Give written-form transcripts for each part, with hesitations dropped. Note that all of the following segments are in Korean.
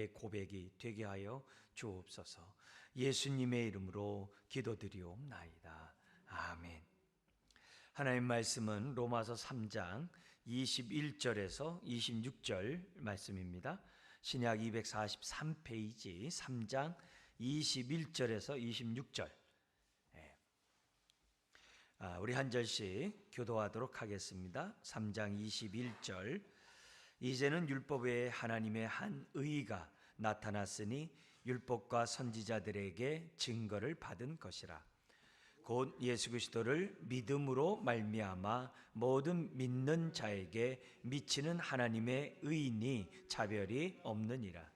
고백이 되게 하여 주옵소서. 예수님의 이름으로 기도드리옵나이다. 아멘. 하나님 말씀은 로마서 3장 21절에서 26절 말씀입니다. 신약 243페이지 3장 21절에서 26절. 우리 한 절씩 교도하도록 하겠습니다. 3장 21절. 이제는 율법 외에 하나님의 한 의가 나타났으니 율법과 선지자들에게 증거를 받은 것이라. 곧 예수 그리스도를 믿음으로 말미암아 모든 믿는 자에게 미치는 하나님의 의인이 차별이 없느니라.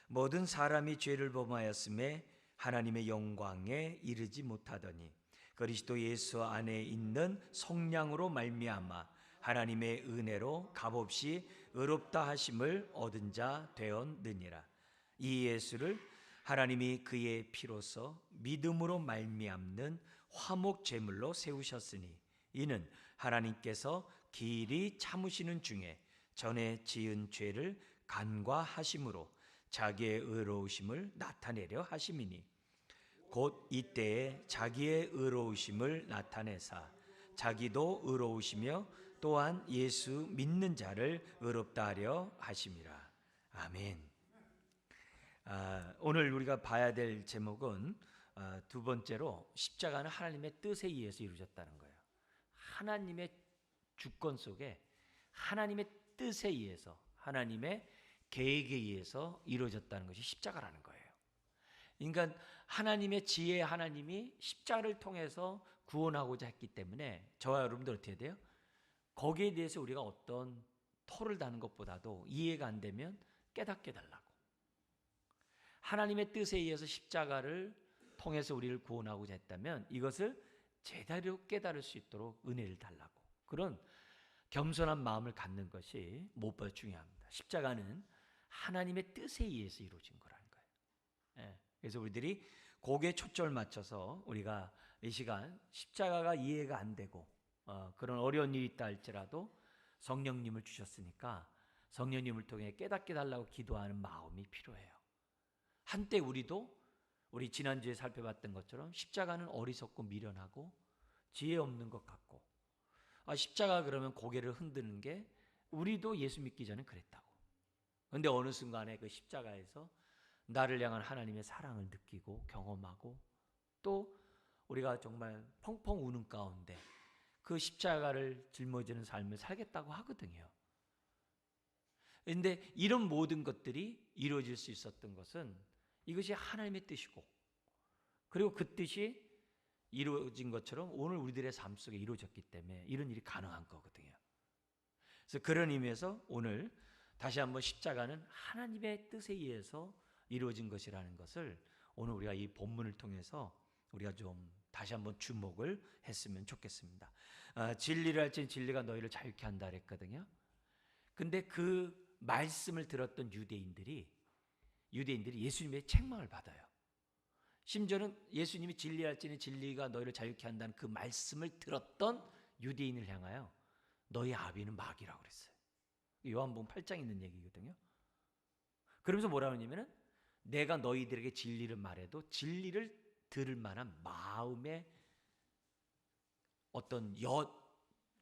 모든 사람이 죄를 범하였음에 하나님의 영광에 이르지 못하더니 그리스도 예수 안에 있는 성량으로 말미암아 하나님의 은혜로 값없이 의롭다 하심을 얻은 자 되었느니라. 이 예수를 하나님이 그의 피로서 믿음으로 말미암는 화목 제물로 세우셨으니 이는 하나님께서 길이 참으시는 중에 전에 지은 죄를 간과하심으로 자기의 의로우심을 나타내려 하심이니 곧 이때에 자기의 의로우심을 나타내사 자기도 의로우시며 또한 예수 믿는 자를 의롭다 하려 하심이라. 아멘. 오늘 우리가 봐야 될 제목은 두 번째로 십자가는 하나님의 뜻에 의해서 이루어졌다는 거예요. 하나님의 주권 속에 하나님의 뜻에 의해서 하나님의 계획에 의해서 이루어졌다는 것이 십자가라는 거예요. 그러니까 하나님의 지혜, 하나님이 십자가를 통해서 구원하고자 했기 때문에 저와 여러분들 어떻게 해야 돼요? 거기에 대해서 우리가 어떤 토를 다는 것보다도 이해가 안 되면 깨닫게 달라고. 하나님의 뜻에 의해서 십자가를 통해서 우리를 구원하고자 했다면 이것을 제대로 깨달을 수 있도록 은혜를 달라고. 그런 겸손한 마음을 갖는 것이 무엇보다 중요합니다. 십자가는 하나님의 뜻에 의해서 이루어진 거라는 거예요. 그래서 우리들이 거기에 초점을 맞춰서 우리가 이 시간 십자가가 이해가 안 되고 그런 어려운 일이 있다 할지라도 성령님을 주셨으니까 성령님을 통해 깨닫게 달라고 기도하는 마음이 필요해요. 한때 우리 지난주에 살펴봤던 것처럼 십자가는 어리석고 미련하고 지혜 없는 것 같고 십자가 그러면 고개를 흔드는 게 우리도 예수 믿기 전에 그랬다고. 그런데 어느 순간에 그 십자가에서 나를 향한 하나님의 사랑을 느끼고 경험하고 또 우리가 정말 펑펑 우는 가운데 그 십자가를 짊어지는 삶을 살겠다고 하거든요. 그런데 이런 모든 것들이 이루어질 수 있었던 것은 이것이 하나님의 뜻이고 그리고 그 뜻이 이루어진 것처럼 오늘 우리들의 삶 속에 이루어졌기 때문에 이런 일이 가능한 거거든요. 그래서 그런 의미에서 오늘 다시 한번 십자가는 하나님의 뜻에 의해서 이루어진 것이라는 것을 오늘 우리가 이 본문을 통해서 우리가 좀 다시 한번 주목을 했으면 좋겠습니다. 진리를 할지니 진리가 너희를 자유케 한다 그랬거든요. 근데 그 말씀을 들었던 유대인들이 예수님의 책망을 받아요. 심지어는 예수님이 진리할지니 진리가 너희를 자유케 한다는 그 말씀을 들었던 유대인을 향하여 너희 아비는 마귀라고 그랬어요. 요한복음 8장에 있는 얘기거든요. 그러면서 뭐라고 하냐면은 내가 너희들에게 진리를 말해도 진리를 들을 만한 마음의 어떤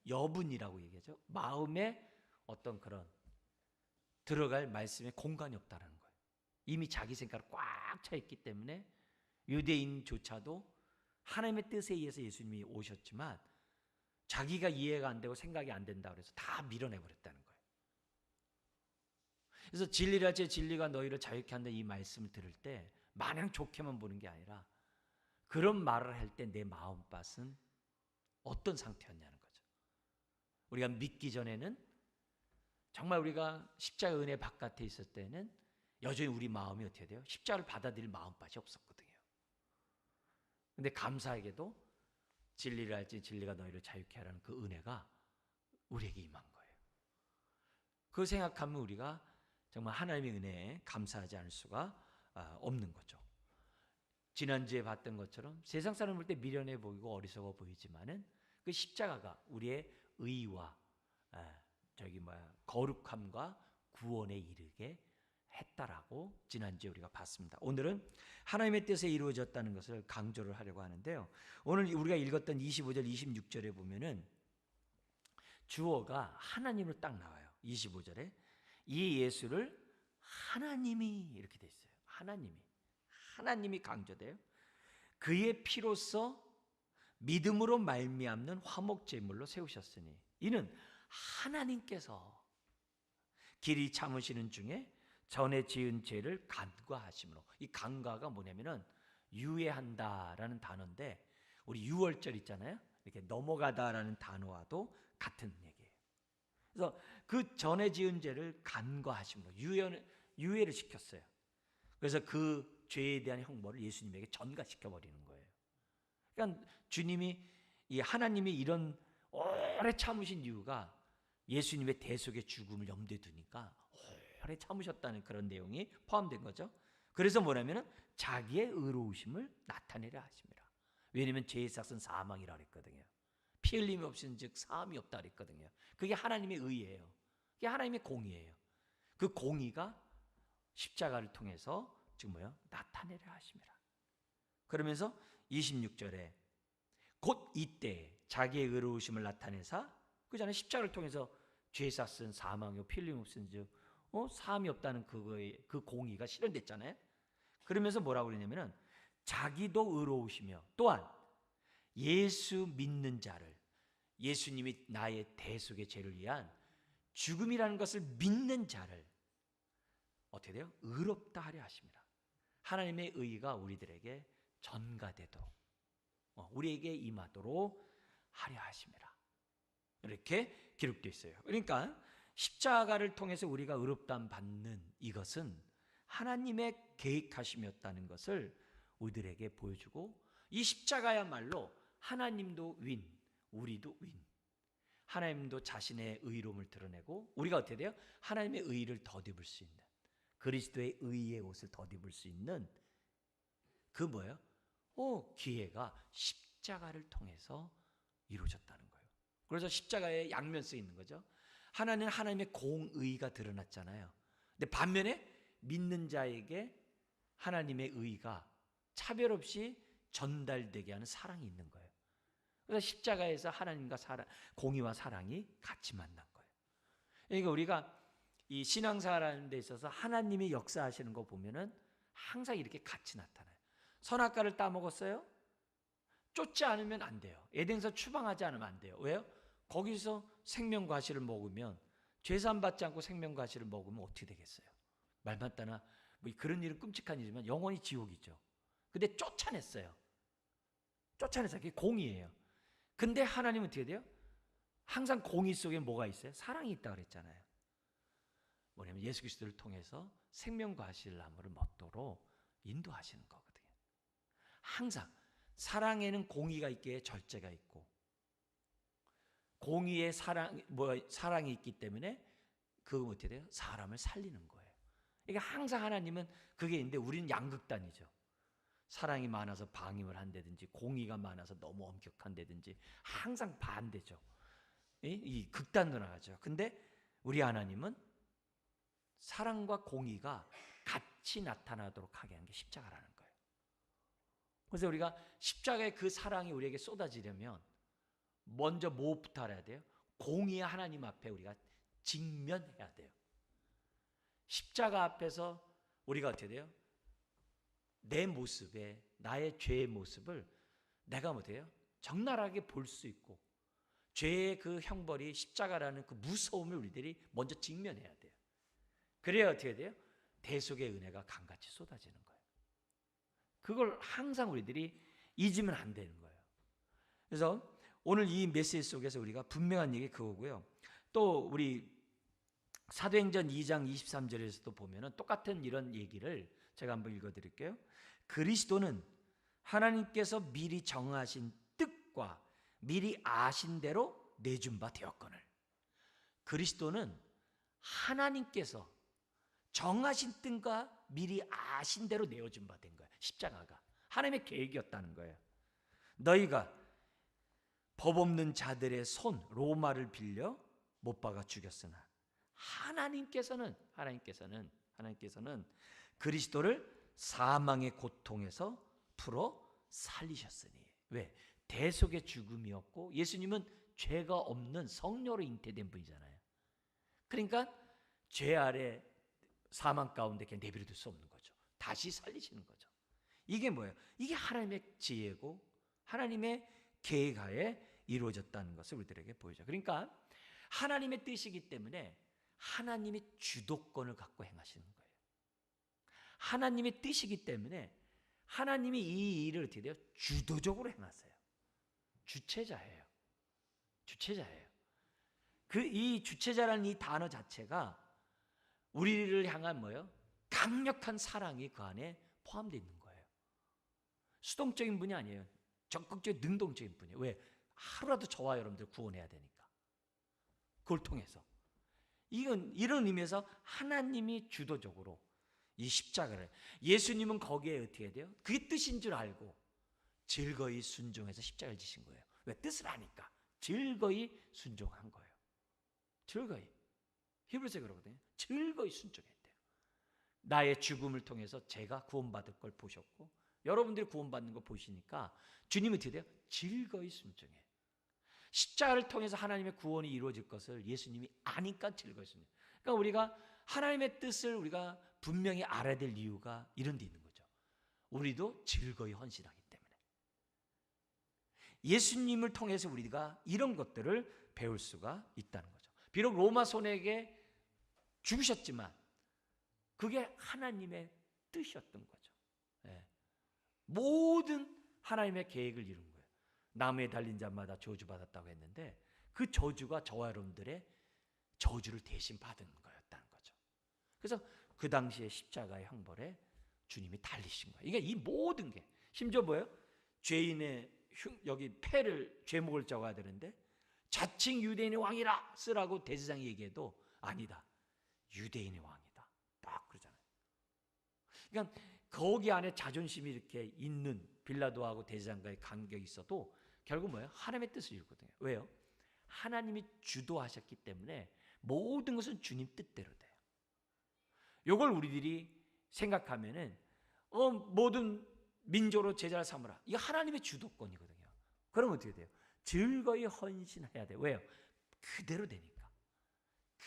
여분이라고 얘기하죠. 마음의 어떤 그런 들어갈 말씀에 공간이 없다는 거예요. 이미 자기 생각으로 꽉 차 있기 때문에 유대인조차도 하나님의 뜻에 의해서 예수님이 오셨지만 자기가 이해가 안 되고 생각이 안 된다 그래서 다 밀어내버렸다는 거예요. 그래서 진리를 할지 진리가 너희를 자유케 한다 이 말씀을 들을 때 마냥 좋게만 보는 게 아니라 그런 말을 할 때 내 마음밭은 어떤 상태였냐는 거죠. 우리가 믿기 전에는 정말 우리가 십자가 은혜 바깥에 있을 때는 여전히 우리 마음이 어떻게 돼요? 십자가를 받아들일 마음밭이 없었거든요. 그런데 감사하게도 진리를 알지 진리가 너희를 자유케 하라는 그 은혜가 우리에게 임한 거예요. 그 생각하면 우리가 정말 하나님의 은혜에 감사하지 않을 수가 없는 거죠. 지난주에 봤던 것처럼 세상 사람 볼 때 미련해 보이고 어리석어 보이지만은 그 십자가가 우리의 의와 거룩함과 구원에 이르게 했다라고 지난주에 우리가 봤습니다. 오늘은 하나님의 뜻에 이루어졌다는 것을 강조를 하려고 하는데요. 오늘 우리가 읽었던 25절, 26절에 보면은 주어가 하나님으로 딱 나와요. 25절에 이 예수를 하나님이 이렇게 돼 있어요. 하나님이 강조돼요. 그의 피로써 믿음으로 말미암는 화목 제물로 세우셨으니 이는 하나님께서 길이 참으시는 중에 전에 지은 죄를 간과하심으로, 이 간과가 뭐냐면은 유예한다라는 단어인데 우리 유월절 있잖아요. 이렇게 넘어가다라는 단어와도 같은 얘기예요. 그래서 그 전에 지은 죄를 간과하심으로 유예를 시켰어요. 그래서 그 죄에 대한 형벌을 예수님에게 전가시켜 버리는 거예요. 그러니까 주님이 이 하나님이 이런 오래 참으신 이유가 예수님의 대속의 죽음을 염두에 두니까 오래 참으셨다는 그런 내용이 포함된 거죠. 그래서 뭐냐면은 자기의 의로우심을 나타내려 하십니다. 왜냐하면 죄의 삭은 사망이라 그랬거든요. 피 흘림이 없인 즉 사함이 없다 그랬거든요. 그게 하나님의 의예요. 그게 하나님의 공의예요. 그 공의가 십자가를 통해서 지금 나타내려 하십니다. 그러면서 26절에 곧 이때 자기의 의로우심을 나타내사, 그 전에 십자가를 통해서 죄 삭은 사망이요 피 흘림 없인 즉 사함이 없다는 그 공의가 실현됐잖아요. 그러면서 뭐라고 그러냐면은 자기도 의로우시며 또한 예수 믿는 자를, 예수님이 나의 대속의 죄를 위한 죽음이라는 것을 믿는 자를 어떻게 돼요? 의롭다 하려 하십니다. 하나님의 의가 우리들에게 전가되도록 우리에게 임하도록 하려 하십니다. 이렇게 기록되어 있어요. 그러니까 십자가를 통해서 우리가 의롭다함 받는 이것은 하나님의 계획하심이었다는 것을 우리들에게 보여주고, 이 십자가야말로 하나님도 윈, 우리도 윈. 하나님도 자신의 의로움을 드러내고 우리가 어떻게 돼요? 하나님의 의를 덧입을 수 있는, 그리스도의 의의 옷을 덧입을 수 있는 그 뭐예요? 기회가 십자가를 통해서 이루어졌다는 거예요. 그래서 십자가에 양면 쓰여 있는 거죠. 하나는 하나님의 공의가 드러났잖아요. 근데 반면에 믿는 자에게 하나님의 의가 차별 없이 전달되게 하는 사랑이 있는 거예요. 그래서 십자가에서 하나님과 공의와 사랑이 같이 만난 거예요. 그러니까 우리가 이 신앙생활하는 데 있어서 하나님이 역사하시는 거 보면은 항상 이렇게 같이 나타나요. 선악과를 따먹었어요? 쫓지 않으면 안 돼요. 에덴에서 추방하지 않으면 안 돼요. 왜요? 거기서 생명과실을 먹으면, 죄산 받지 않고 생명과실을 먹으면 어떻게 되겠어요? 말 맞다나 그런 일은 끔찍한 일이지만 영원히 지옥이죠. 근데 쫓아냈어요. 그게 공의예요. 근데 하나님은 어떻게 돼요? 항상 공의 속에 뭐가 있어요? 사랑이 있다 그랬잖아요. 뭐냐면 예수 그리스도를 통해서 생명과실 나무를 먹도록 인도하시는 거거든요. 항상 사랑에는 공의가 있기에 절제가 있고, 공의에 사랑이 있기 때문에 그거 어떻게 돼요? 사람을 살리는 거예요. 그러니까 항상 하나님은 그게 있는데 우리는 양극단이죠. 사랑이 많아서 방임을 한다든지 공의가 많아서 너무 엄격한다든지 항상 반대죠. 이 극단으로 나가죠. 근데 우리 하나님은 사랑과 공의가 같이 나타나도록 하게 한 게 십자가라는 거예요. 그래서 우리가 십자가의 그 사랑이 우리에게 쏟아지려면 먼저 뭐부터 알아야 돼요? 공의의 하나님 앞에 우리가 직면해야 돼요. 십자가 앞에서 우리가 어떻게 돼요? 내 모습에, 나의 죄의 모습을 내가 어때요? 적나라하게 볼 수 있고, 죄의 그 형벌이 십자가라는 그 무서움을 우리들이 먼저 직면해야 돼요. 그래야 어떻게 돼요? 대속의 은혜가 강같이 쏟아지는 거예요. 그걸 항상 우리들이 잊으면 안 되는 거예요. 그래서 오늘 이 메시지 속에서 우리가 분명한 얘기 그거고요. 또 우리 사도행전 2장 23절에서도 보면은 똑같은 이런 얘기를 제가 한번 읽어드릴게요. 그리스도는 하나님께서 미리 정하신 뜻과 미리 아신 대로 내준 바 되었거늘. 그리스도는 하나님께서 정하신 뜻과 미리 아신 대로 내어준 바 된 거예요. 십자가가 하나님의 계획이었다는 거예요. 너희가 법 없는 자들의 손 로마를 빌려 못 박아 죽였으나 하나님께서는 하나님께서는 그리스도를 사망의 고통에서 풀어 살리셨으니. 왜? 대속의 죽음이었고 예수님은 죄가 없는 성녀로 잉태된 분이잖아요. 그러니까 죄 아래 사망 가운데 그냥 내버려 둘 수 없는 거죠. 다시 살리시는 거죠. 이게 뭐예요? 이게 하나님의 지혜고 하나님의 계획하에 이루어졌다는 것을 우리들에게 보여줘. 그러니까 하나님의 뜻이기 때문에 하나님의 주도권을 갖고 행하시는 거예요. 하나님의 뜻이기 때문에 하나님이 이 일을 어떻게 돼요? 주도적으로 행하세요. 주체자예요. 주체자예요. 이 주체자라는 이 단어 자체가 우리를 향한 뭐예요? 강력한 사랑이 그 안에 포함되어 있는 거예요. 수동적인 분이 아니에요. 적극적인 능동적인 분이에요. 왜? 하루라도 저와 여러분들 구원해야 되니까. 그걸 통해서. 이런 의미에서 하나님이 주도적으로 이 십자가를, 예수님은 거기에 어떻게 돼요? 그게 뜻인 줄 알고 즐거이 순종해서 십자가를 지신 거예요. 왜? 뜻을 아니까 즐거이 순종한 거예요. 즐거이. 히브리서에 그러거든요. 즐거이 순종했대요. 나의 죽음을 통해서 제가 구원받을 걸 보셨고 여러분들이 구원받는 거 보시니까 주님은 어떻게 돼요? 즐거이 순종해. 십자가를 통해서 하나님의 구원이 이루어질 것을 예수님이 아니까 즐거이 순종해. 그러니까 우리가 하나님의 뜻을 우리가 분명히 알아야 될 이유가 이런 데 있는 거죠. 우리도 즐거이 헌신하기 때문에. 예수님을 통해서 우리가 이런 것들을 배울 수가 있다는 거죠. 비록 로마손에게 죽으셨지만 그게 하나님의 뜻이었던 거죠. 예. 모든 하나님의 계획을 이룬 거예요. 나무에 달린 자마다 저주받았다고 했는데 그 저주가 저와 여러분들의 저주를 대신 받은 거였다는 거죠. 그래서 그 당시에 십자가의 형벌에 주님이 달리신 거예요. 그러니까 이 모든 게 심지어 뭐예요? 죄인의 여기 패를 죄목을 적어야 되는데 자칭 유대인의 왕이라 쓰라고 대제사장이 얘기해도 아니다. 유대인의 왕이다. 딱 그러잖아요. 그러니까 거기 안에 자존심이 이렇게 있는 빌라도하고 대제사장과의 간격이 있어도 결국 뭐예요? 하나님의 뜻을 이루거든요. 왜요? 하나님이 주도하셨기 때문에 모든 것은 주님 뜻대로 돼요. 이걸 우리들이 생각하면은 모든 민족으로 제자를 삼으라. 이거 하나님의 주도권이거든요. 그러면 어떻게 돼요? 즐거이 헌신해야 돼요. 왜요? 그대로 되니까.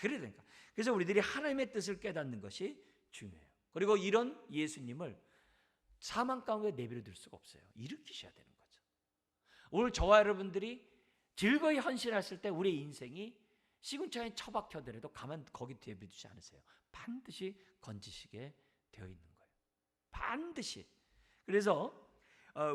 그래야 되니까. 그래서 우리들이 하나님의 뜻을 깨닫는 것이 중요해요. 그리고 이런 예수님을 사망 가운데 내버려 둘 수가 없어요. 일으키셔야 되는 거죠. 오늘 저와 여러분들이 즐거이 헌신했을 때 우리의 인생이 시궁창에 처박혀더라도 가만 거기 내버려 두지 않으세요. 반드시 건지시게 되어 있는 거예요. 반드시. 그래서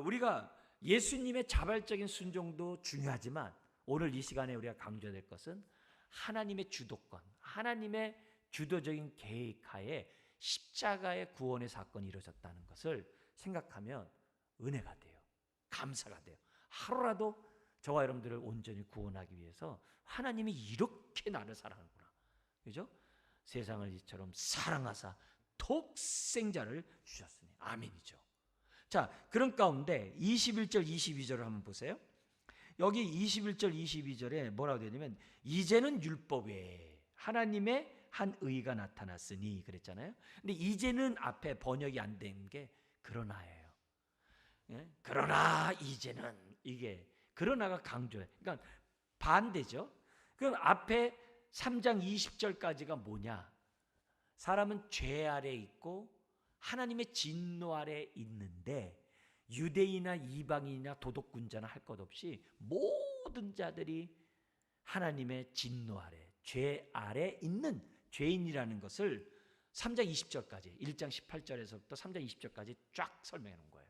우리가 예수님의 자발적인 순종도 중요하지만 오늘 이 시간에 우리가 강조될 것은 하나님의 주도권, 하나님의 주도적인 계획하에 십자가의 구원의 사건이 이루어졌다는 것을 생각하면 은혜가 돼요. 감사가 돼요. 하루라도 저와 여러분들을 온전히 구원하기 위해서 하나님이 이렇게 나를 사랑하는구나. 그죠? 세상을 이처럼 사랑하사 독생자를 주셨으니. 아멘이죠. 자, 그런 가운데 21절 22절을 한번 보세요. 여기 21절 22절에 뭐라고 되냐면 이제는 율법 외에 하나님의 한 의가 나타났으니 그랬잖아요. 근데 이제는 앞에 번역이 안 된 게 그러나예요. 예? 그러나 이제는 이게 그러나가 강조해. 그러니까 반대죠. 그럼 앞에 3장 20절까지가 뭐냐? 사람은 죄 아래 있고 하나님의 진노 아래 있는데 유대인이나 이방인이나 도덕군자나 할 것 없이 모든 자들이 하나님의 진노 아래, 죄 아래 있는 죄인이라는 것을 3장 20절까지, 1장 18절에서부터 3장 20절까지 쫙 설명해 놓은 거예요.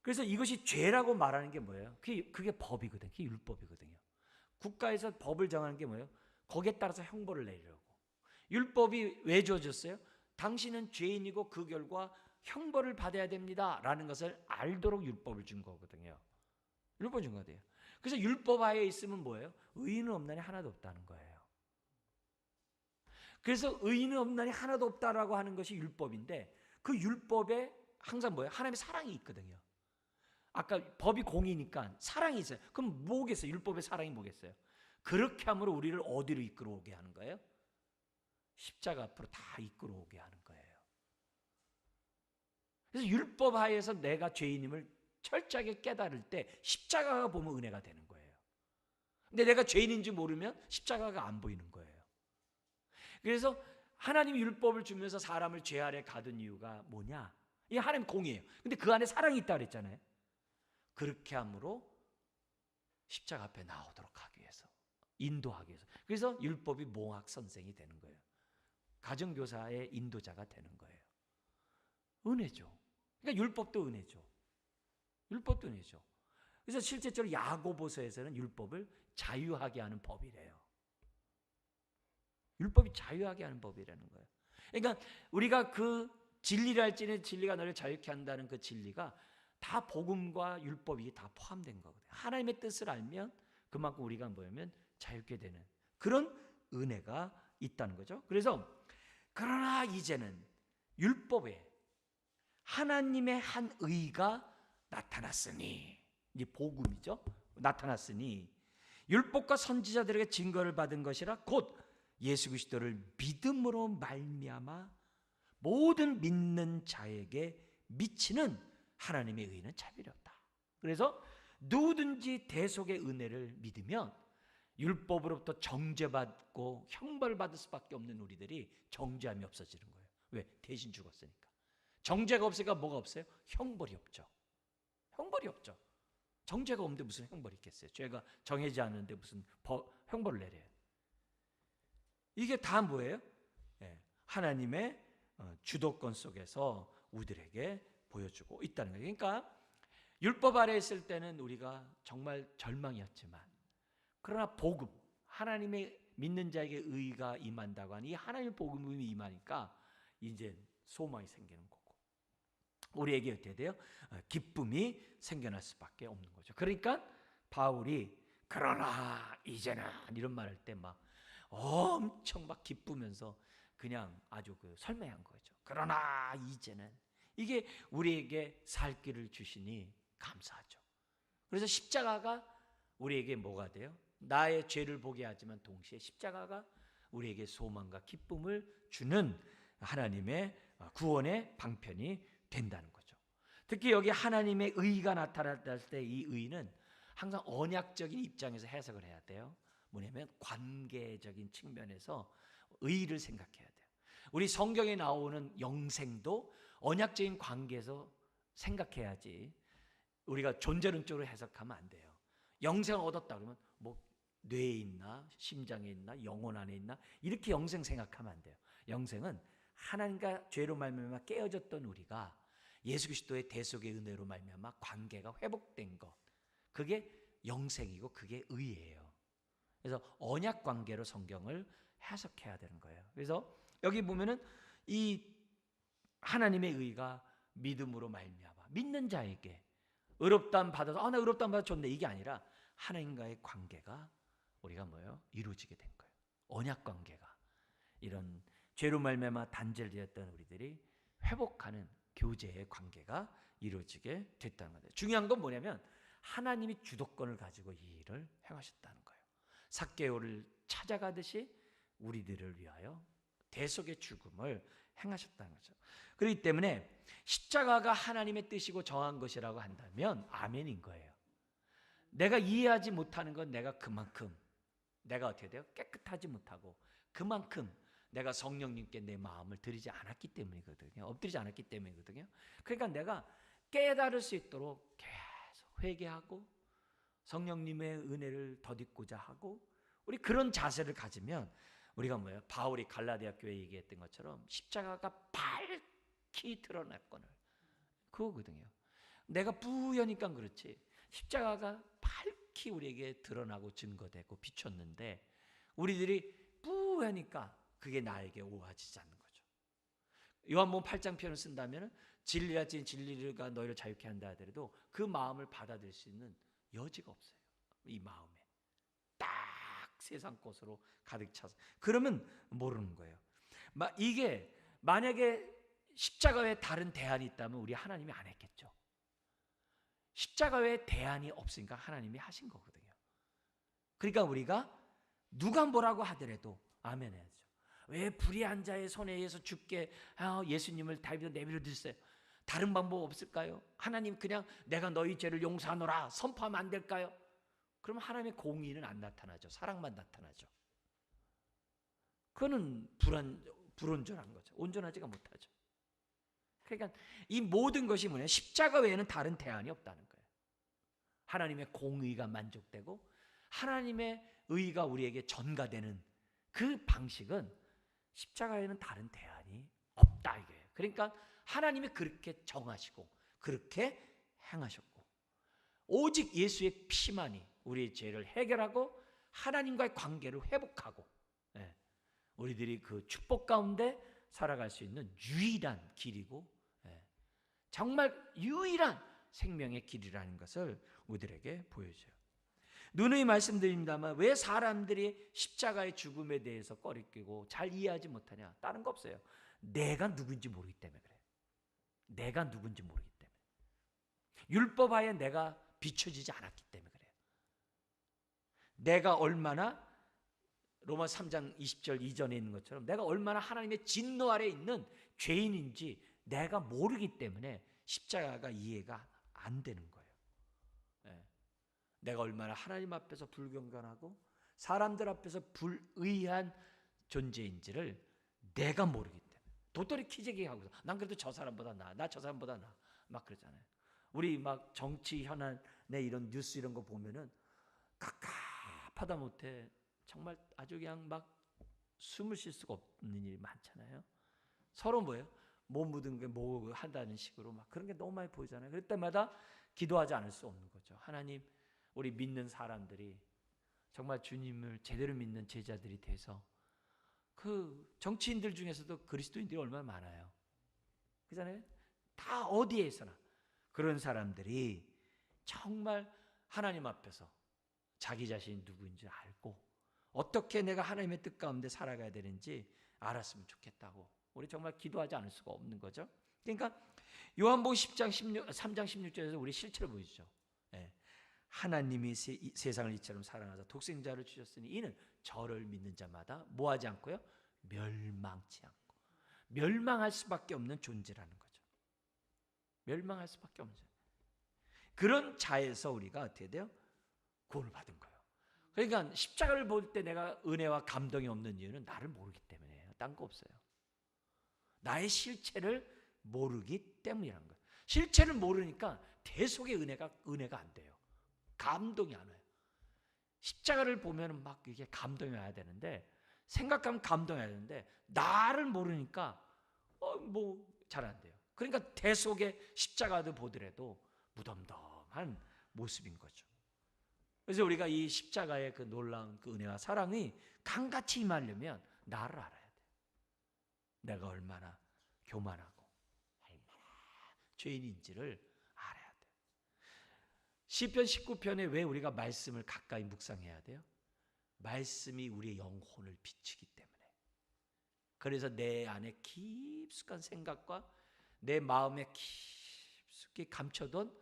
그래서 이것이 죄라고 말하는 게 뭐예요? 그게 법이거든요. 그게 율법이거든요. 국가에서 법을 정하는 게 뭐예요? 거기에 따라서 형벌을 내리려고. 율법이 왜 주어졌어요? 당신은 죄인이고 그 결과 형벌을 받아야 됩니다 라는 것을 알도록 율법을 준 거거든요. 율법 준 거예요. 그래서 율법 하에 있으면 뭐예요? 의인은 없나니 하나도 없다는 거예요. 그래서 의인은 없나니 하나도 없다라고 하는 것이 율법인데 그 율법에 항상 뭐예요? 하나님의 사랑이 있거든요. 아까 법이 공이니까 사랑이 있어요. 그럼 뭐겠어요? 율법의 사랑이 뭐겠어요? 그렇게 함으로 우리를 어디로 이끌어오게 하는 거예요? 십자가 앞으로 다 이끌어오게 하는 거예요. 그래서 율법 하에서 내가 죄인임을 철저하게 깨달을 때 십자가가 보면 은혜가 되는 거예요. 근데 내가 죄인인지 모르면 십자가가 안 보이는 거예요. 그래서 하나님이 율법을 주면서 사람을 죄 아래 가둔 이유가 뭐냐? 이게 하나님 공이에요. 근데 그 안에 사랑이 있다 그랬잖아요. 그렇게 함으로 십자가 앞에 나오도록 하기 위해서, 인도하기 위해서. 그래서 율법이 몽학 선생이 되는 거예요. 가정교사의 인도자가 되는 거예요. 은혜죠. 그러니까 율법도 은혜죠. 율법도 은혜죠. 그래서 실제적으로 야고보서에서는 율법을 자유하게 하는 법이래요. 율법이 자유하게 하는 법이라는 거예요. 그러니까 우리가 그 진리를 할지는 진리가 너를 자유케 한다는 그 진리가 다 복음과 율법이 다 포함된 거거든요. 하나님의 뜻을 알면 그만큼 우리가 뭐냐면 자유케 되는 그런 은혜가 있다는 거죠. 그래서 그러나 이제는 율법에 하나님의 한 의가 나타났으니, 이 복음이죠. 나타났으니 율법과 선지자들에게 증거를 받은 것이라 곧 예수 그리스도를 믿음으로 말미암아 모든 믿는 자에게 미치는 하나님의 의는 차별이 없다. 그래서 누구든지 대속의 은혜를 믿으면 율법으로부터 정죄받고 형벌받을 수밖에 없는 우리들이 정죄함이 없어지는 거예요. 왜? 대신 죽었으니까. 정죄가 없으니까 뭐가 없어요? 형벌이 없죠. 형벌이 없죠. 정죄가 없는데 무슨 형벌이 있겠어요? 죄가 정해지지 않는데 무슨 형벌을 내려요? 이게 다 뭐예요? 하나님의 주도권 속에서 우리들에게 보여주고 있다는 거예요. 그러니까 율법 아래 있을 때는 우리가 정말 절망이었지만, 그러나 복음, 하나님의 믿는 자에게 의가 임한다고 하니 이 하나님의 복음이 임하니까 이제 소망이 생기는 거고, 우리에게 어떻게 돼요? 기쁨이 생겨날 수밖에 없는 거죠. 그러니까 바울이 그러나 이제는 이런 말할 때 막 엄청 막 기쁘면서 그냥 아주 설명한 거죠. 그러나 이제는, 이게 우리에게 살 길을 주시니 감사하죠. 그래서 십자가가 우리에게 뭐가 돼요? 나의 죄를 보게 하지만 동시에 십자가가 우리에게 소망과 기쁨을 주는 하나님의 구원의 방편이 된다는 거죠. 특히 여기 하나님의 의가 나타났을 때 이 의는 항상 언약적인 입장에서 해석을 해야 돼요. 뭐냐면 관계적인 측면에서 의를 생각해야 돼요. 우리 성경에 나오는 영생도 언약적인 관계에서 생각해야지 우리가 존재론적으로 해석하면 안 돼요. 영생을 얻었다 그러면 뭐 뇌에 있나 심장에 있나 영혼 안에 있나 이렇게 영생 생각하면 안 돼요. 영생은 하나님과 죄로 말미암아 깨어졌던 우리가 예수 그리스도의 대속의 은혜로 말미암아 관계가 회복된 것, 그게 영생이고 그게 의예요. 그래서 언약 관계로 성경을 해석해야 되는 거예요. 그래서 여기 보면은 이 하나님의 의가 믿음으로 말미암아 믿는 자에게 의롭다함 받아서 나 의롭다함 받아 좋네 이게 아니라 하나님과의 관계가 우리가 뭐예요? 이루어지게 된 거예요. 언약 관계가, 이런 죄로 말미암아 단절되었던 우리들이 회복하는 교제의 관계가 이루어지게 됐다는 거예요. 중요한 건 뭐냐면 하나님이 주도권을 가지고 이 일을 행하셨다는 거예요. 삭개오를 찾아가듯이 우리들을 위하여 대속의 죽음을 행하셨다는 거죠. 그렇기 때문에 십자가가 하나님의 뜻이고 정한 것이라고 한다면 아멘인 거예요. 내가 이해하지 못하는 건 내가 그만큼 내가 어떻게 돼요? 깨끗하지 못하고 그만큼 내가 성령님께 내 마음을 드리지 않았기 때문이거든요. 엎드리지 않았기 때문이거든요. 그러니까 내가 깨달을 수 있도록 계속 회개하고 성령님의 은혜를 덧입고자 하고, 우리 그런 자세를 가지면 우리가 뭐예요? 바울이 갈라디아 교회에 얘기했던 것처럼 십자가가 밝히 드러났거늘 그거거든요. 내가 뿌여니까 그렇지 십자가가 밝히 우리에게 드러나고 증거되고 비췄는데 우리들이 뿌하니까 그게 나에게 오아지지 않는 거죠. 요한복음 8장 표현을 쓴다면 진리라 진리가 너희를 자유케 한다 하더라도 그 마음을 받아들일 수 있는 여지가 없어요. 이 마음에 딱 세상 것으로 가득 차서 그러면 모르는 거예요. 이게 만약에 십자가 외에 다른 대안이 있다면 우리 하나님이 안 했겠죠. 십자가 외에 대안이 없으니까 하나님이 하신 거거든요. 그러니까 우리가 누가 뭐라고 하더라도 아멘 해야죠. 왜 불의한 자의 손에 의해서 죽게 예수님을 내버려 두세요? 다른 방법 없을까요? 하나님 그냥 내가 너희 죄를 용서하노라 선포하면 안 될까요? 그러면 하나님의 공의는 안 나타나죠. 사랑만 나타나죠. 그거는 불온전한 거죠. 온전하지가 못하죠. 그러니까 이 모든 것이 뭐냐? 십자가 외에는 다른 대안이 없다는 거예요. 하나님의 공의가 만족되고 하나님의 의가 우리에게 전가되는 그 방식은 십자가 외에는 다른 대안이 없다 이거예요. 그러니까 하나님이 그렇게 정하시고 그렇게 행하셨고 오직 예수의 피만이 우리의 죄를 해결하고 하나님과의 관계를 회복하고 우리들이 그 축복 가운데 살아갈 수 있는 유일한 길이고 정말 유일한 생명의 길이라는 것을 우리들에게 보여줘요. 누누이 말씀드립니다만 왜 사람들이 십자가의 죽음에 대해서 꺼리끼고 잘 이해하지 못하냐? 다른 거 없어요. 내가 누군지 모르기 때문에 그래요. 내가 누군지 모르기 때문에. 율법하에 내가 비춰지지 않았기 때문에 그래요. 내가 얼마나 로마 3장 20절 이전에 있는 것처럼 내가 얼마나 하나님의 진노 아래 있는 죄인인지 내가 모르기 때문에 십자가가 이해가 안 되는 거예요. 내가 얼마나 하나님 앞에서 불경건하고 사람들 앞에서 불의한 존재인지를 내가 모르기 때문에 도토리 키재기하고서 난 그래도 저 사람보다 나아, 나 저 사람보다 나아 막 그러잖아요. 우리 막 정치 현안의 이런 뉴스 이런 거 보면은 갑갑하다 못해 정말 아주 그냥 막 숨을 쉴 수가 없는 일이 많잖아요. 서로 뭐예요? 못 묻은 게 뭐 한다는 식으로 막 그런 게 너무 많이 보이잖아요. 그럴 때마다 기도하지 않을 수 없는 거죠. 하나님, 우리 믿는 사람들이 정말 주님을 제대로 믿는 제자들이 돼서 그 정치인들 중에서도 그리스도인들이 얼마나 많아요. 그잖아요. 다 어디에서나 그런 사람들이 정말 하나님 앞에서 자기 자신이 누구인지 알고 어떻게 내가 하나님의 뜻 가운데 살아가야 되는지 알았으면 좋겠다고 우리 정말 기도하지 않을 수가 없는 거죠. 그러니까 요한복음 10장 3장 16절에서 우리 실체를 보여주죠. 하나님이 세상을 이처럼 사랑하사 독생자를 주셨으니 이는 저를 믿는 자마다 뭐하지 않고요? 멸망치 않고 멸망할 수밖에 없는 존재라는 거죠. 멸망할 수밖에 없는 존재. 그런 자에서 우리가 어떻게 돼요? 구원을 받은 거예요. 그러니까 십자가를 볼 때 내가 은혜와 감동이 없는 이유는 나를 모르기 때문이에요. 딴 거 없어요. 나의 실체를 모르기 때문이라는 거예요. 실체를 모르니까 대속의 은혜가 안 돼요. 감동이 안 와요. 십자가를 보면 막 이게 감동이 와야 되는데 생각하면 감동이 와야 되는데 나를 모르니까 뭐 잘 안 돼요. 그러니까 대속의 십자가도 보더라도 무덤덤한 모습인 거죠. 그래서 우리가 이 십자가의 그 놀라운 그 은혜와 사랑이 강같이 임하려면 나를 알아야 돼요. 내가 얼마나 교만하고 얼마나 죄인인지를 알아야 돼요. 시편 19편에 왜 우리가 말씀을 가까이 묵상해야 돼요? 말씀이 우리의 영혼을 비추기 때문에. 그래서 내 안에 깊숙한 생각과 내 마음에 깊숙이 감춰둔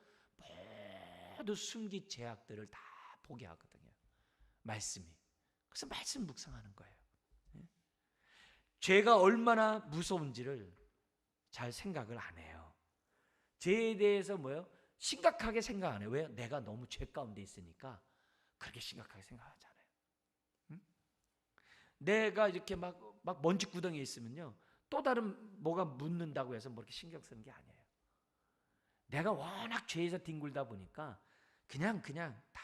모두 숨긴 죄악들을 다 보게 하거든요. 말씀이. 그래서 말씀 묵상하는 거예요. 죄가 얼마나 무서운지를 잘 생각을 안 해요. 죄에 대해서 뭐예요? 심각하게 생각 안 해요. 왜요? 내가 너무 죄 가운데 있으니까 그렇게 심각하게 생각하지 않아요. 응? 내가 이렇게 막 먼지 구덩이에 있으면요. 또 다른 뭐가 묻는다고 해서 뭐 이렇게 신경 쓰는 게 아니에요. 내가 워낙 죄에서 뒹굴다 보니까 그냥 다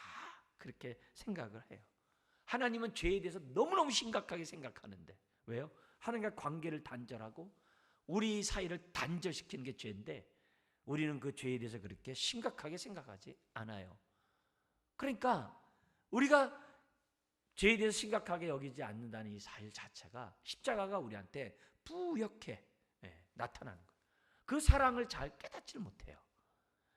그렇게 생각을 해요. 하나님은 죄에 대해서 너무너무 심각하게 생각하는데 왜요? 하나님과 관계를 단절하고 우리 사이를 단절시키는 게 죄인데 우리는 그 죄에 대해서 그렇게 심각하게 생각하지 않아요. 그러니까 우리가 죄에 대해서 심각하게 여기지 않는다는 이 사실 자체가 십자가가 우리한테 뿌옇게 나타나는 거예요. 그 사랑을 잘 깨닫지를 못해요.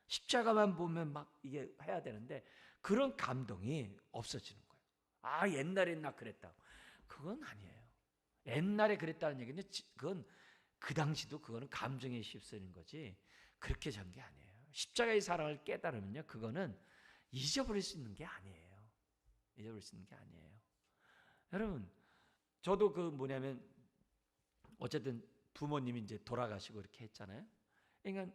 십자가만 보면 막 이게 해야 되는데 그런 감동이 없어지는 거예요. 아, 옛날에 나 그랬다고. 그건 아니에요. 옛날에 그랬다는 얘기는 그건 그 당시도 그거는 감정에 휩쓰는 거지 그렇게 전 게 아니에요. 십자가의 사랑을 깨달으면요 그거는 잊어버릴 수 있는 게 아니에요. 잊어버릴 수 있는 게 아니에요. 여러분 저도 그 뭐냐면 어쨌든 부모님이 이제 돌아가시고 이렇게 했잖아요. 그러니까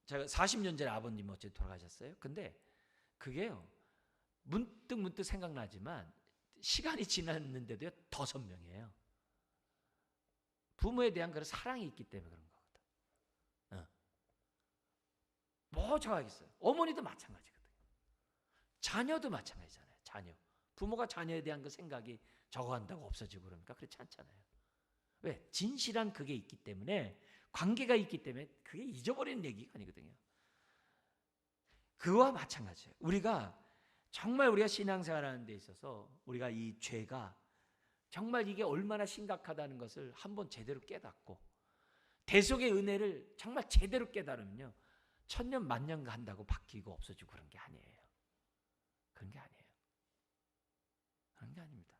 제가 40년 전에 아버님 어쨌든 돌아가셨어요. 근데 그게요, 문득 생각나지만 시간이 지났는데도요 더 선명해요. 부모에 대한 그런 사랑이 있기 때문에 그런 거거든. 뭐 좋아하겠어요. 어머니도 마찬가지거든요. 자녀도 마찬가지잖아요. 자녀. 부모가 자녀에 대한 그 생각이 저거 한다고 없어지고 그러니까 그렇지 않잖아요. 왜? 진실한 그게 있기 때문에, 관계가 있기 때문에 그게 잊어버리는 얘기가 아니거든요. 그와 마찬가지예요. 우리가 신앙생활하는 데 있어서 우리가 이 죄가 정말 이게 얼마나 심각하다는 것을 한번 제대로 깨닫고 대속의 은혜를 정말 제대로 깨달으면요, 천년 만년 간다고 바뀌고 없어지고 그런 게 아니에요. 그런 게 아니에요. 그런 게 아닙니다.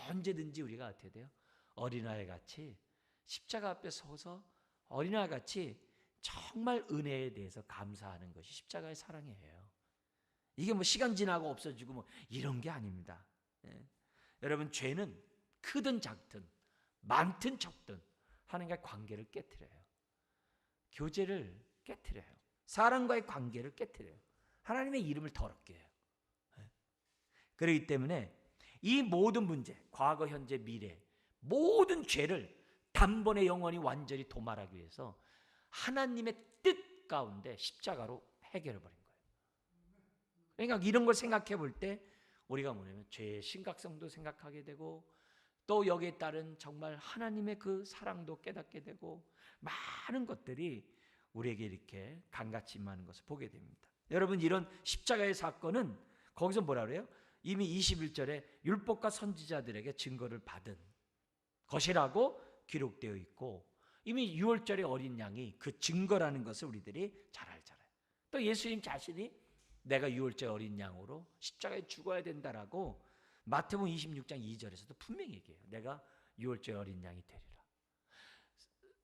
언제든지 우리가 어떻게 돼요? 어린아이 같이 십자가 앞에 서서 어린아이 같이 정말 은혜에 대해서 감사하는 것이 십자가의 사랑이에요. 이게 뭐 시간 지나고 없어지고 뭐 이런 게 아닙니다. 여러분, 죄는 크든 작든 많든 적든 하나님과의 관계를 깨트려요. 교제를 깨트려요. 사람과의 관계를 깨트려요. 하나님의 이름을 더럽게 해요. 그렇기 때문에 이 모든 문제, 과거, 현재, 미래 모든 죄를 단번에 영원히 완전히 도말하기 위해서 하나님의 뜻 가운데 십자가로 해결해 버린 거예요. 그러니까 이런 걸 생각해 볼 때 우리가 뭐냐면 죄의 심각성도 생각하게 되고, 또 여기에 따른 정말 하나님의 그 사랑도 깨닫게 되고, 많은 것들이 우리에게 이렇게 강같이 임하는 것을 보게 됩니다. 여러분, 이런 십자가의 사건은 거기서 뭐라 그래요? 이미 21절에 율법과 선지자들에게 증거를 받은 것이라고 기록되어 있고, 이미 6월절의 어린 양이 그 증거라는 것을 우리들이 잘 알잖아요. 또 예수님 자신이 내가 6월절 어린 양으로 십자가에 죽어야 된다라고 마태복음 26장 2절에서도 분명히 얘기해요. 내가 6월절 어린 양이 되리라.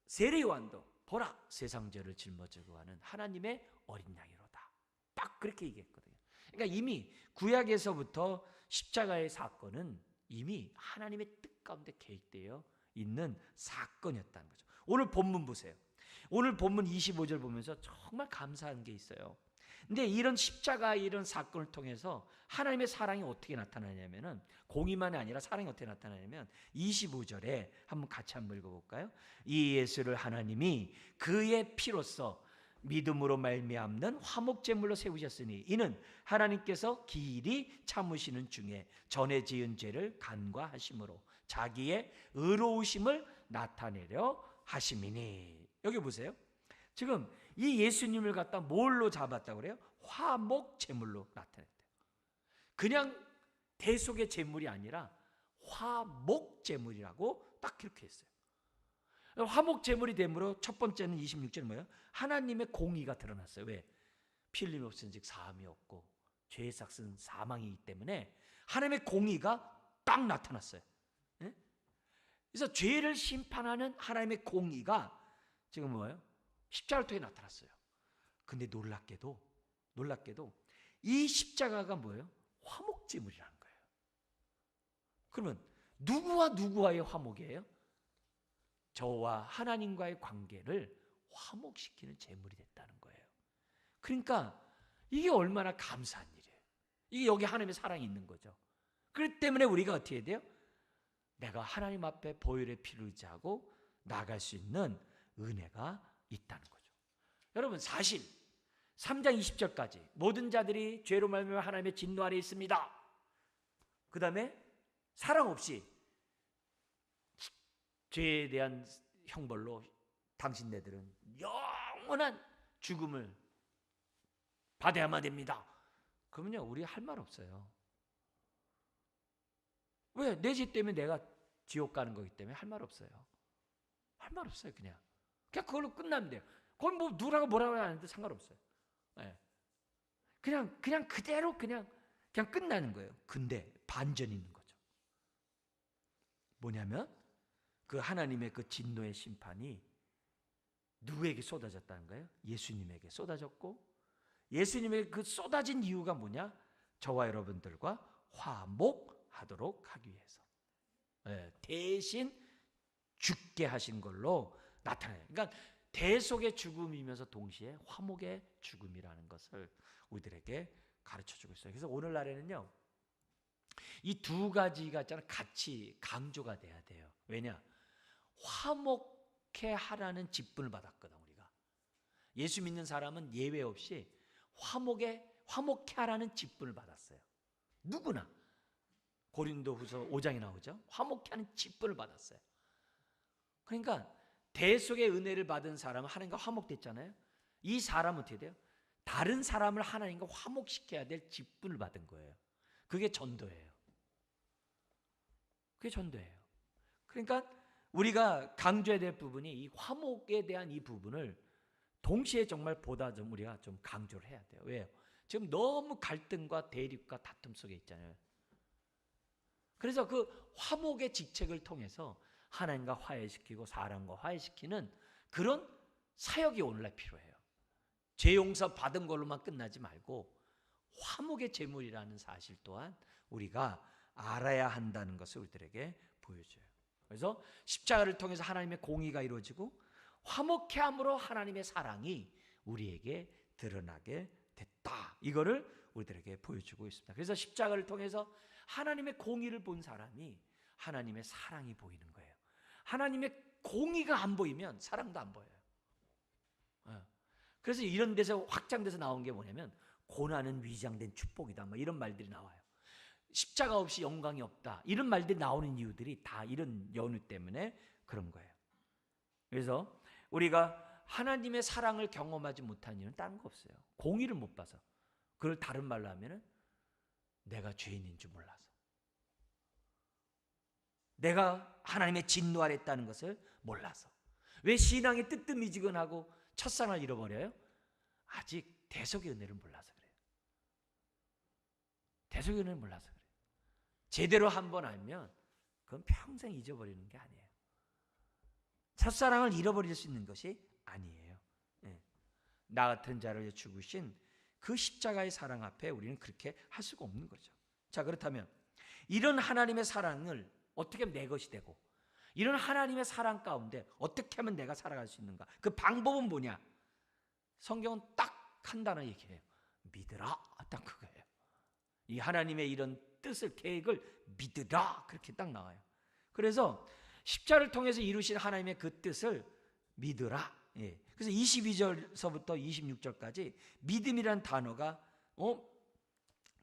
세례 요한도 보라, 세상 죄를 짊어지고 가는 하나님의 어린 양이로다. 딱 그렇게 얘기했거든요. 그러니까 이미 구약에서부터 십자가의 사건은 이미 하나님의 뜻 가운데 계획되어 있는 사건이었다는 거죠. 오늘 본문 보세요. 오늘 본문 25절 보면서 정말 감사한 게 있어요. 근데 이런 십자가 이런 사건을 통해서 하나님의 사랑이 어떻게 나타나냐면은, 공의만이 아니라 사랑이 어떻게 나타나냐면 25절에 같이 한번 읽어볼까요? 이 예수를 하나님이 그의 피로써 믿음으로 말미암는 화목제물로 세우셨으니 이는 하나님께서 길이 참으시는 중에 전에 지은 죄를 간과하심으로 자기의 의로우심을 나타내려 하심이니. 여기 보세요. 지금 이 예수님을 갖다 뭘로 잡았다고 그래요? 화목제물로 나타냈대요. 그냥 대속의 제물이 아니라 화목제물이라고 딱 그렇게 했어요. 화목제물이 됨으로 첫 번째는 26절은 뭐예요? 하나님의 공의가 드러났어요. 왜? 피 흘림이 없은 즉 사함이 없고 죄의 삭은 사망이기 때문에 하나님의 공의가 딱 나타났어요. 그래서 죄를 심판하는 하나님의 공의가 지금 뭐예요? 십자가를 통해 나타났어요. 근데 놀랍게도 이 십자가가 뭐예요? 화목제물이라는 거예요. 그러면 누구와 누구와의 화목이에요? 저와 하나님과의 관계를 화목시키는 제물이 됐다는 거예요. 그러니까 이게 얼마나 감사한 일이에요. 이게 여기 하나님의 사랑이 있는 거죠. 그렇기 때문에 우리가 어떻게 해야 돼요? 내가 하나님 앞에 보혈의 피를 의지하고 나아갈 수 있는 은혜가 있다는 거죠. 여러분, 사실 3장 20절까지 모든 자들이 죄로 말미암아 하나님의 진노 아래 있습니다. 그 다음에 사랑 없이 죄에 대한 형벌로 당신네들은 영원한 죽음을 받아야만 됩니다. 그러면요, 우리 할 말 없어요. 왜? 내 죄 때문에 내가 지옥 가는 거기 때문에 할 말 없어요. 할 말 없어요. 그냥 그걸로 끝나면 돼요. 그건 뭐 누라고 뭐라고 하는데 상관없어요. 네. 그냥 그대로 그냥 끝나는 거예요. 근데 반전이 있는 거죠. 뭐냐면 그 하나님의 그 진노의 심판이 누구에게 쏟아졌다는 거예요? 예수님에게 쏟아졌고, 예수님에게 그 쏟아진 이유가 뭐냐? 저와 여러분들과 화목하도록 하기 위해서. 대신 죽게 하신 걸로 나타나요. 그러니까 대속의 죽음이면서 동시에 화목의 죽음이라는 것을 우리들에게 가르쳐주고 있어요. 그래서 오늘날에는요, 이 두 가지가 있잖아요, 같이 강조가 돼야 돼요. 왜냐? 화목해 하라는 직분을 받았거든. 우리가 예수 믿는 사람은 예외 없이 화목해 하라는 직분을 받았어요. 누구나. 고린도후서 5장에 나오죠. 화목해 하는 직분을 받았어요. 그러니까 대속의 은혜를 받은 사람은 하나님과 화목됐잖아요. 이 사람은 어떻게 돼요? 다른 사람을 하나님과 화목시켜야 될 직분을 받은 거예요. 그게 전도예요. 그게 전도예요. 그러니까 우리가 강조해야 될 부분이 이 화목에 대한 이 부분을 동시에 정말 보다 좀 우리가 좀 강조를 해야 돼요. 왜요? 지금 너무 갈등과 대립과 다툼 속에 있잖아요. 그래서 그 화목의 직책을 통해서 하나님과 화해시키고 사람과 화해시키는 그런 사역이 오늘날 필요해요. 죄 용서 받은 걸로만 끝나지 말고 화목의 제물이라는 사실 또한 우리가 알아야 한다는 것을 우리들에게 보여줘요. 그래서 십자가를 통해서 하나님의 공의가 이루어지고 화목해 함으로 하나님의 사랑이 우리에게 드러나게 됐다. 이거를 우리들에게 보여주고 있습니다. 그래서 십자가를 통해서 하나님의 공의를 본 사람이 하나님의 사랑이 보이는 거예요. 하나님의 공의가 안 보이면 사랑도 안 보여요. 그래서 이런 데서 확장돼서 나온 게 뭐냐면 고난은 위장된 축복이다, 뭐 이런 말들이 나와요. 십자가 없이 영광이 없다, 이런 말들이 나오는 이유들이 다 이런 연유 때문에 그런 거예요. 그래서 우리가 하나님의 사랑을 경험하지 못한 이유는 다른 거 없어요. 공의를 못 봐서. 그걸 다른 말로 하면은 내가 죄인인 줄 몰라서, 내가 하나님의 진노 아래 있다는 것을 몰라서. 왜 신앙이 뜨뜻미지근하고 첫사랑을 잃어버려요? 아직 대속의 은혜를 몰라서 그래요. 대속의 은혜를 몰라서 그래요. 제대로 한번 알면 그건 평생 잊어버리는 게 아니에요. 첫사랑을 잃어버릴 수 있는 것이 아니에요. 나 같은 자를 죽으신 그 십자가의 사랑 앞에 우리는 그렇게 할 수가 없는 거죠. 자, 그렇다면 이런 하나님의 사랑을 어떻게 하면 내 것이 되고, 이런 하나님의 사랑 가운데 어떻게 하면 내가 살아갈 수 있는가? 그 방법은 뭐냐? 성경은 딱 한 단어 얘기해요. 믿으라. 딱 그거예요. 이 하나님의 이런 뜻을, 계획을 믿으라, 그렇게 딱 나와요. 그래서 십자를 통해서 이루신 하나님의 그 뜻을 믿으라. 그래서 22절서부터 26절까지 믿음이라는 단어가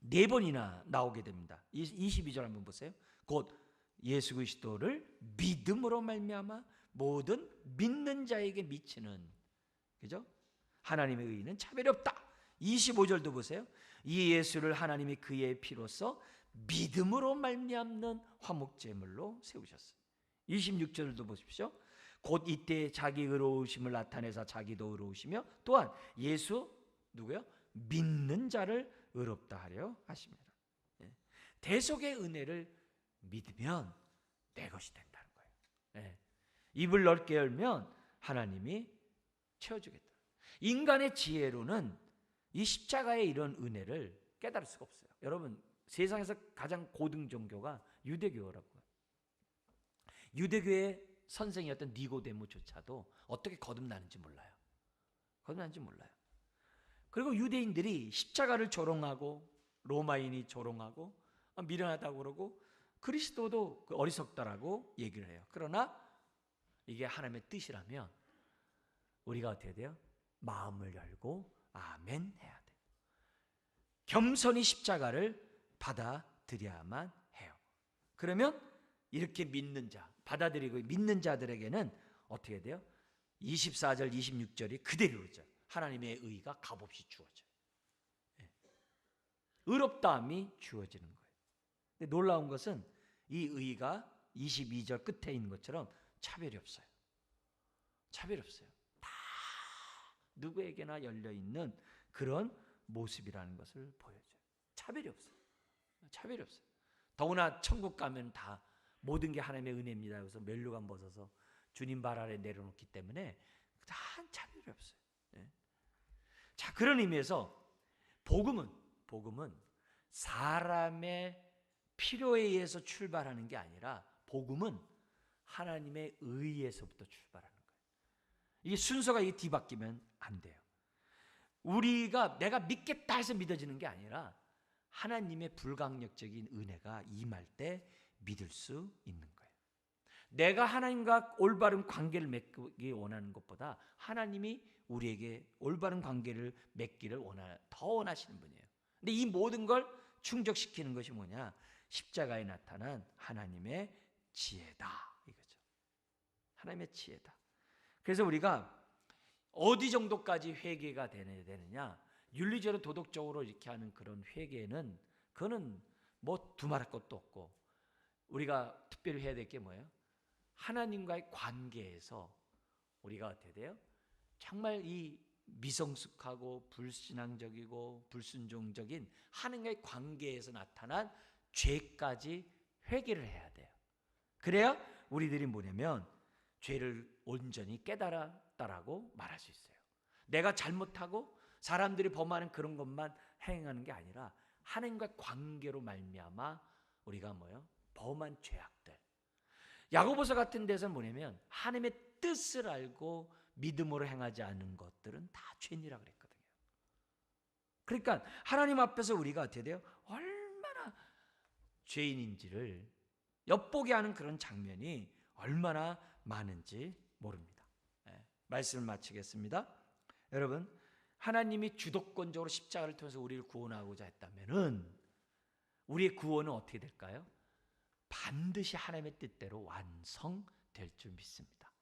4번이나 나오게 됩니다. 22절 한번 보세요. 곧 예수 그리스도를 믿음으로 말미암아 모든 믿는 자에게 미치는, 그죠? 하나님의 의는 차별이 없다. 25절도 보세요. 이 예수를 하나님이 그의 피로써 믿음으로 말미암는 화목제물로 세우셨어요. 26절도 보십시오. 곧 이때 자기 의로우심을 나타내사 자기도 의로우시며 또한 예수 누구요? 믿는 자를 의롭다 하려 하십니다. 대속의 은혜를 믿으면 내 것이 된다는 거예요. 입을 넓게 열면 하나님이 채워주겠다. 인간의 지혜로는 이 십자가의 이런 은혜를 깨달을 수가 없어요. 여러분, 세상에서 가장 고등 종교가 유대교라고요. 유대교의 선생이었던 니고데모조차도 어떻게 거듭나는지 몰라요. 거듭나는지 몰라요. 그리고 유대인들이 십자가를 조롱하고 로마인이 조롱하고 미련하다고 그러고 그리스도도 어리석다라고 얘기를 해요. 그러나 이게 하나님의 뜻이라면 우리가 어떻게 돼요? 마음을 열고 아멘 해야 돼요. 겸손히 십자가를 받아들여야만 해요. 그러면 이렇게 믿는 자, 받아들이고 믿는 자들에게는 어떻게 돼요? 24절 26절이 그대로죠. 하나님의 의가 값없이 주어져요. 의롭다함이 주어지는 거예요. 근데 놀라운 것은 이 의가 22절 끝에 있는 것처럼 차별이 없어요. 차별이 없어요. 다 누구에게나 열려있는 그런 모습이라는 것을 보여줘요. 차별이 없어요. 차별이 없어요. 더구나 천국 가면 다 모든 게 하나님의 은혜입니다. 그래서 멸류관 벗어서 주님 발 아래 내려놓기 때문에 다 차별이 없어요. 자, 그런 의미에서 복음은 사람의 필요에 의해서 출발하는 게 아니라 복음은 하나님의 의에서부터 출발하는 거예요. 이게 순서가 이게 뒤바뀌면 안 돼요. 내가 믿겠다 해서 믿어지는 게 아니라 하나님의 불강력적인 은혜가 임할 때 믿을 수 있는 거예요. 내가 하나님과 올바른 관계를 맺기 원하는 것보다 하나님이 우리에게 올바른 관계를 맺기를 더 원하시는 분이에요. 근데 이 모든 걸 충족시키는 것이 뭐냐? 십자가에 나타난 하나님의 지혜다 이거죠. 하나님의 지혜다. 그래서 우리가 어디 정도까지 회개가 되느냐? 윤리적으로 도덕적으로 이렇게 하는 그런 회개는 그거는 뭐 두말할 것도 없고, 우리가 특별히 해야 될 게 뭐예요? 하나님과의 관계에서 우리가 어떻게 돼요? 정말 이 미성숙하고 불신앙적이고 불순종적인 하나님과의 관계에서 나타난 죄까지 회개를 해야 돼요. 그래야 우리들이 뭐냐면 죄를 온전히 깨달았다라고 말할 수 있어요. 내가 잘못하고 사람들이 범하는 그런 것만 행하는 게 아니라 하나님과 관계로 말미암아 우리가 뭐예요? 범한 죄악들. 야고보서 같은 데서는 뭐냐면 하나님의 뜻을 알고 믿음으로 행하지 않은 것들은 다 죄니라고 그랬거든요. 그러니까 하나님 앞에서 우리가 어떻게 돼요? 얼마나 죄인인지를 엿보게 하는 그런 장면이 얼마나 많은지 모릅니다. 말씀을 마치겠습니다. 여러분, 하나님이 주도권적으로 십자가를 통해서 우리를 구원하고자 했다면은 우리의 구원은 어떻게 될까요? 반드시 하나님의 뜻대로 완성될 줄 믿습니다.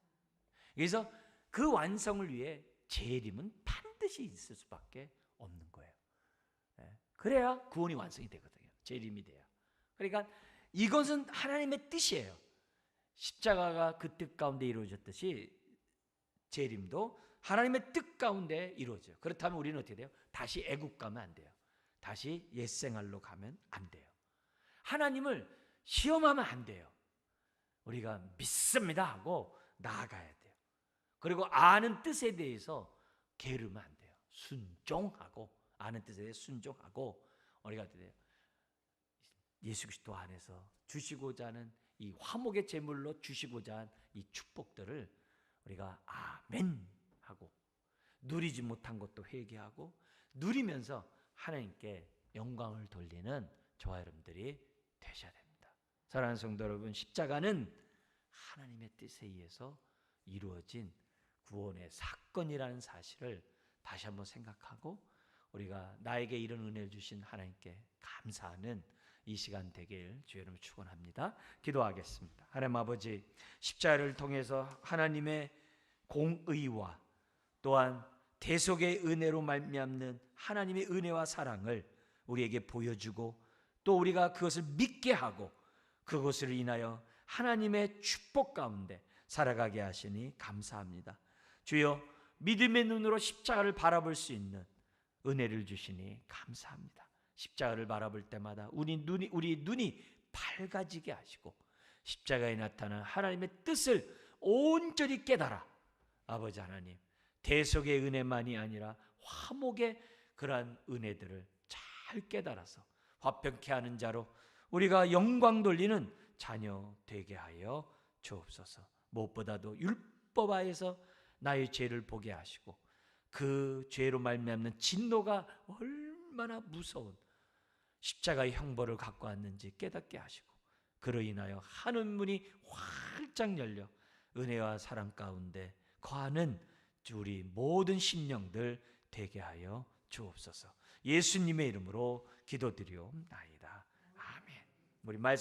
그래서 그 완성을 위해 재림은 반드시 있을 수밖에 없는 거예요. 그래야 구원이 완성이 되거든요. 재림이 돼야. 그러니까 이것은 하나님의 뜻이에요. 십자가가 그 뜻 가운데 이루어졌듯이 재림도 하나님의 뜻 가운데 이루어져요. 그렇다면 우리는 어떻게 돼요? 다시 애국 가면 안 돼요. 다시 옛생활로 가면 안 돼요. 하나님을 시험하면 안 돼요. 우리가 믿습니다 하고 나아가야 돼요. 그리고 아는 뜻에 대해서 게으르면 안 돼요. 순종하고, 아는 뜻에 대해 순종하고, 우리가 어떻게 돼요? 예수 그리스도 안에서 주시고자 하는 이 화목의 제물로 주시고자 한 이 축복들을 우리가 아멘 하고, 누리지 못한 것도 회개하고 누리면서 하나님께 영광을 돌리는 저와 여러분들이 되셔야 됩니다. 사랑하는 성도 여러분, 십자가는 하나님의 뜻에 의해서 이루어진 구원의 사건이라는 사실을 다시 한번 생각하고, 우리가 나에게 이런 은혜를 주신 하나님께 감사하는 이 시간 되길 주의 이름으로 축원합니다. 기도하겠습니다. 하나님 아버지, 십자가를 통해서 하나님의 공의와 또한 대속의 은혜로 말미암는 하나님의 은혜와 사랑을 우리에게 보여주고, 또 우리가 그것을 믿게 하고 그것을 인하여 하나님의 축복 가운데 살아가게 하시니 감사합니다. 주여, 믿음의 눈으로 십자가를 바라볼 수 있는 은혜를 주시니 감사합니다. 십자가를 바라볼 때마다 우리 눈이 밝아지게 하시고 십자가에 나타난 하나님의 뜻을 온전히 깨달아 아버지 하나님, 대속의 은혜만이 아니라 화목의 그러한 은혜들을 잘 깨달아서 화평케 하는 자로 우리가 영광 돌리는 자녀 되게 하여 주옵소서. 무엇보다도 율법 하에서 나의 죄를 보게 하시고 그 죄로 말미암는 진노가 얼마나 무서운 십자가의 형벌을 갖고 왔는지 깨닫게 하시고, 그로 인하여 하늘 문이 활짝 열려 은혜와 사랑 가운데 거하는 우리 모든 심령들 되게 하여 주옵소서. 예수님의 이름으로 기도드리옵나이다. 아멘. 우리 말씀